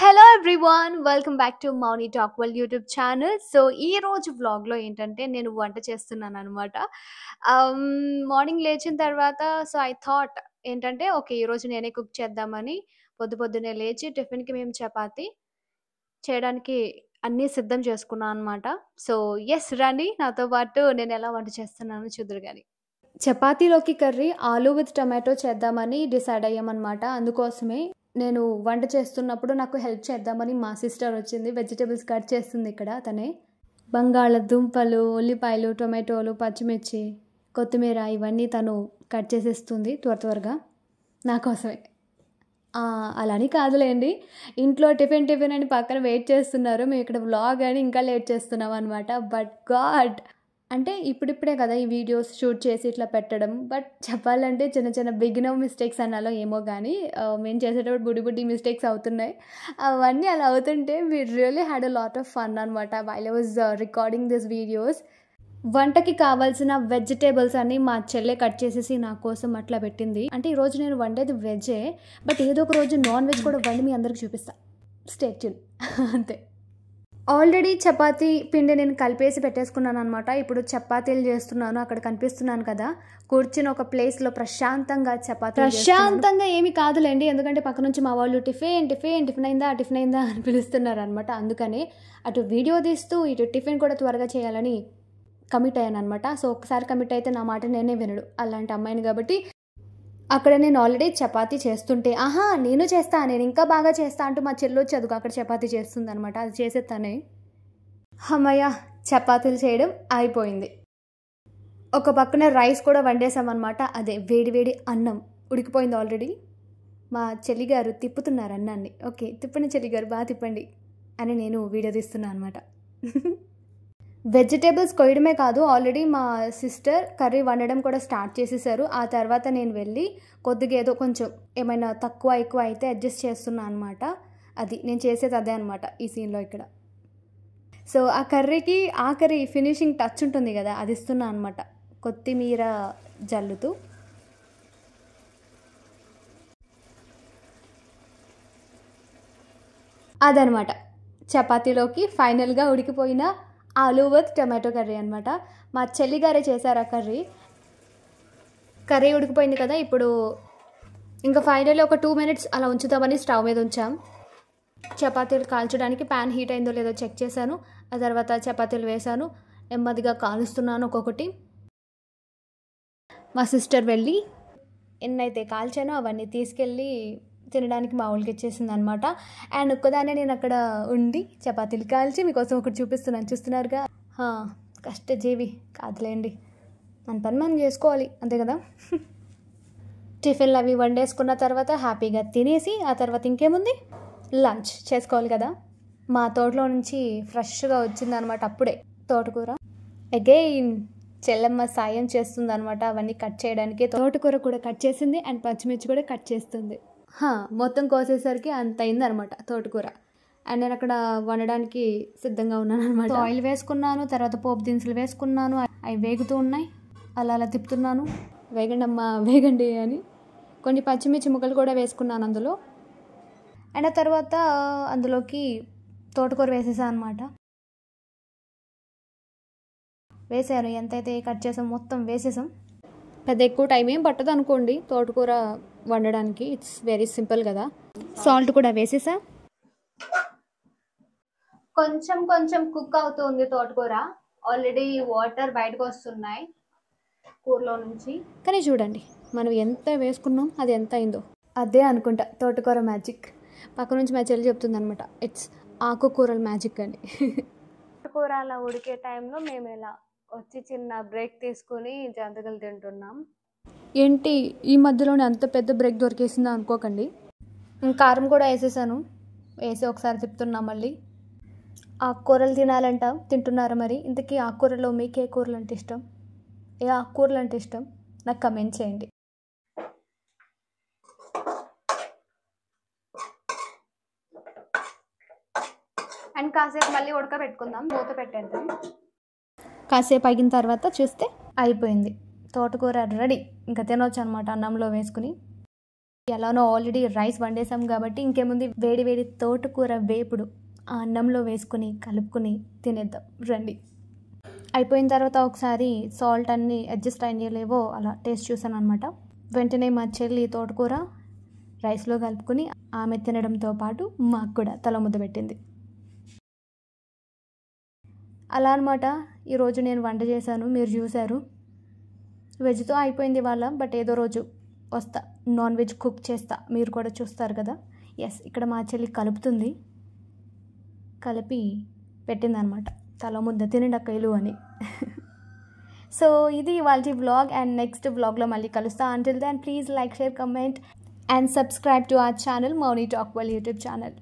Hello everyone welcome back to Mouni talk world YouTube channel. So ఈ రోజు వ్లాగ్లో ఏంటంటే నేను వంట చేస్తున్నాను అనమాట. మార్నింగ్ లేచిన తర్వాత సో ఐ థాట్ ఏంటంటే ఓకే ఈరోజు నేనే కుక్ చేద్దామని పొద్దున్నే లేచి టిఫిన్కి మేము చపాతి చేయడానికి అన్నీ సిద్ధం చేసుకున్నాను అనమాట. సో ఎస్ రండి నాతో పాటు నేను ఎలా వంట చేస్తున్నానో చూద్దరు కానీ. చపాతీలోకి కర్రీ ఆలూ విత్ టమాటో చేద్దామని డిసైడ్ అయ్యామన్నమాట. అందుకోసమే నేను వంట చేస్తున్నప్పుడు నాకు హెల్ప్ చేద్దామని మా సిస్టర్ వచ్చింది. వెజిటేబుల్స్ కట్ చేస్తుంది ఇక్కడ తనే. బంగాళదుంపలు, ఉల్లిపాయలు, టొమాటోలు, పచ్చిమిర్చి, కొత్తిమీర ఇవన్నీ తను కట్ చేసేస్తుంది త్వరగా నా కోసమే. అలాని కాదులేండి, ఇంట్లో టిఫిన్ అని పక్కన వెయిట్ చేస్తున్నారు. మేము ఇక్కడ వ్లాగ్ అని ఇంకా లేట్ చేస్తున్నాం అనమాట. బట్ గాడ్ అంటే ఇప్పుడిప్పుడే కదా ఈ వీడియోస్ షూట్ చేసి ఇట్లా పెట్టడం. బట్ చెప్పాలంటే చిన్న బిగినర్ మిస్టేక్స్ అన్నాలో ఏమో కానీ మేము చేసేటప్పుడు బుడ్డి మిస్టేక్స్ అవుతున్నాయి. అవన్నీ అలా అవుతుంటే we really had a lot of fun అనమాట while I was recording this videos. వంటకి కావాల్సిన వెజిటేబుల్స్ అన్ని మా చెల్లె కట్ చేసేసి నా కోసం అట్లా పెట్టింది. అంటే ఈరోజు నేను వండేది వెజ్జే, బట్ ఏదో ఒక రోజు నాన్ వెజ్ కూడా వండి మీ అందరికి చూపిస్తా. Stay tune. అంతే. ఆల్రెడీ చపాతీ పిండి నేను కలిపేసి పెట్టేసుకున్నాను అనమాట. ఇప్పుడు చపాతీలు చేస్తున్నాను. అక్కడ కనిపిస్తున్నాను కదా, కూర్చుని ఒక ప్లేస్లో ప్రశాంతంగా ప్రశాంతంగా ఏమి కాదులేండి, ఎందుకంటే పక్క నుంచి మా వాళ్ళు టిఫిన్ అయిందా అని పిలుస్తున్నారు అనమాట. అందుకనే అటు వీడియో తీస్తూ ఇటు టిఫిన్ కూడా త్వరగా చేయాలని కమిట్ అయ్యాను అనమాట. సో ఒకసారి కమిట్ అయితే నా మాట నేనే వినడు, అలాంటి అమ్మాయిని. కాబట్టి అక్కడ నేను ఆల్రెడీ చపాతీ చేస్తుంటే నేను ఇంకా బాగా చేస్తా అంటూ మా చెల్లి వచ్చి అదుగు అక్కడ చపాతీ చేస్తుంది అనమాట. అది చేసేస్తానే అమ్మయ్య చపాతీలు చేయడం అయిపోయింది. ఒక పక్కన రైస్ కూడా వండేసామన్నమాట. అదే వేడి అన్నం ఉడికిపోయింది ఆల్రెడీ. మా చెల్లిగారు తిప్పుతున్నారు అన్నాన్ని. ఓకే తిప్పండి చెల్లిగారు, బాగా తిప్పండి అని నేను వీడియో తీస్తున్నాను అనమాట. వెజిటేబుల్స్ కొయ్యడమే కాదు, ఆల్రెడీ మా సిస్టర్ కర్రీ వండడం కూడా స్టార్ట్ చేసేసారు. ఆ తర్వాత నేను వెళ్ళి కొద్దిగా ఏదో కొంచెం ఏమైనా తక్కువ ఎక్కువ అయితే అడ్జస్ట్ చేస్తున్నాను అనమాట. అది నేను చేసేది అదే అనమాట ఈ సీన్లో ఇక్కడ. సో ఆ కర్రీకి ఆఖరి ఫినిషింగ్ టచ్ ఉంటుంది కదా, అది ఇస్తున్నా అనమాట కొత్తిమీర జల్లుతూ. అదనమాట చపాతీలోకి ఫైనల్గా ఉడికిపోయిన ఆలూ విత్ టమాటో కర్రీ అనమాట. మా చెల్లిగారే చేశారు ఆ కర్రీ ఉడికిపోయింది కదా. ఇప్పుడు ఇంకా ఫైనల్లీ ఒక 2 minutes అలా ఉంచుతామని స్టవ్ మీద ఉంచాం. చపాతీలు కాల్చడానికి ప్యాన్ హీట్ అయిందో లేదో చెక్ చేశాను. ఆ తర్వాత చపాతీలు వేశాను, నెమ్మదిగా కాలుస్తున్నాను ఒక్కొక్కటి. మా సిస్టర్ వెళ్ళి ఎన్నైతే కాల్చానో అవన్నీ తీసుకెళ్ళి తినడానికి మా ఊళ్ళకి ఇచ్చేసింది అనమాట. అండ్ ఒక్కదాన్నే నేను అక్కడ ఉండి చపాతీలు కాల్చి మీకోసం ఒకటి చూపిస్తున్నాను, చూస్తున్నారుగా. కష్టజీవి కాదులేండి, మన పని మనం చేసుకోవాలి అంతే కదా. టిఫిన్లు అవి వండేసుకున్న తర్వాత హ్యాపీగా తినేసి ఆ తర్వాత ఇంకేముంది, లంచ్ చేసుకోవాలి కదా. మా తోటలో నుంచి ఫ్రెష్గా వచ్చిందనమాట అప్పుడే తోటకూర. అగైన్ చెల్లెమ్మ సాయం చేస్తుంది అనమాట అవన్నీ కట్ చేయడానికి. తోటకూర కూడా కట్ చేసింది అండ్ పచ్చిమిర్చి కూడా కట్ చేస్తుంది. మొత్తం కోసేసరికి అంత అయిందనమాట తోటకూర. అండ్ నేను అక్కడ వండడానికి సిద్ధంగా ఉన్నాను అనమాట. ఆయిల్ వేసుకున్నాను, తర్వాత పోపు దినుసులు వేసుకున్నాను, అవి వేగుతూ ఉన్నాయి. అలా తిప్పుతున్నాను, వేగండి అమ్మా వేగండి అని. కొన్ని పచ్చిమిర్చి ముక్కలు కూడా వేసుకున్నాను అందులో. అండ్ ఆ తర్వాత అందులోకి తోటకూర వేసేసాను అనమాట. వేసాను, ఎంతైతే కట్ చేసాం మొత్తం వేసేసాం. పెద్ద ఎక్కువ టైం ఏం పట్టదు అనుకోండి తోటకూర వండడానికి, ఇట్స్ వెరీ సింపుల్ కదా. సాల్ట్ కూడా వేసేసా. కొంచెం కుక్ అవుతుంది తోటకూర. ఆల్రెడీ వాటర్ బయటకు వస్తున్నాయి కూరలో నుంచి. కానీ చూడండి మనం ఎంత వేసుకున్నాం, అది ఎంత అయిందో. అదే అనుకుంటా తోటకూర మ్యాజిక్. పక్క నుంచి మా చెల్లి చెప్తుంది అనమాట, ఇట్స్ ఆకుకూరల మ్యాజిక్ అని. తోటకూర అలా ఉడికే టైంలో మేము ఇలా వచ్చి చిన్న బ్రేక్ తీసుకుని జంతికలు తింటున్నాం. ఏంటి ఈ మధ్యలోనే అంత పెద్ద బ్రేక్ దొరికేసిందా అనుకోకండి. కారం కూడా వేసేసాను, వేసి ఒకసారి తిప్పుతున్నా మళ్ళీ. ఆకుకూరలు తింటున్నారా మరి? ఇంతకీ ఆకుకూరలో మీకు ఏ కూరలు అంటే ఇష్టం, ఏ ఆకుకూరలు అంటే ఇష్టం నాకు కమెంట్ చేయండి. అండ్ కాసేపు మళ్ళీ ఉడకబెట్టుకుందాం, మూత పెట్టేద్దాం. కాసేపు అయిన తర్వాత చూస్తే అయిపోయింది తోటకూర రెడీ. ఇంకా తినొచ్చు అనమాట అన్నంలో వేసుకుని. ఎలానో ఆల్రెడీ రైస్ వండేసాం కాబట్టి ఇంకేముంది, వేడి వేడి తోటకూర వేపుడు ఆ అన్నంలో వేసుకుని కలుపుకుని తినేద్దాం రండి. అయిపోయిన తర్వాత ఒకసారి సాల్ట్ అన్నీ అడ్జస్ట్ అయినలేవో అలా టేస్ట్ చూసాను అనమాట. వెంటనే మా చెల్లి తోటకూర రైస్లో కలుపుకుని ఆమె తినడంతో పాటు మాకు కూడా తల ముద్ద పెట్టింది. అలా అనమాట ఈరోజు నేను వంట చేశాను, మీరు చూశారు. వెజ్తో అయిపోయింది ఇవాళ, బట్ ఏదో రోజు వస్తా నాన్ వెజ్ కుక్ చేస్తా, మీరు కూడా చూస్తారు కదా. ఎస్, ఇక్కడ మా చెల్లి కలుపుతుంది, కలిపి పెట్టిందనమాట తల ముద్ద తినండక్కయ్యలు అని. సో ఇది ఇవాల్టి వ్లాగ్, అండ్ నెక్స్ట్ వ్లాగ్లో మళ్ళీ కలుస్తా. Until then please like, share, comment and subscribe to our channel Mouni talk world YouTube channel.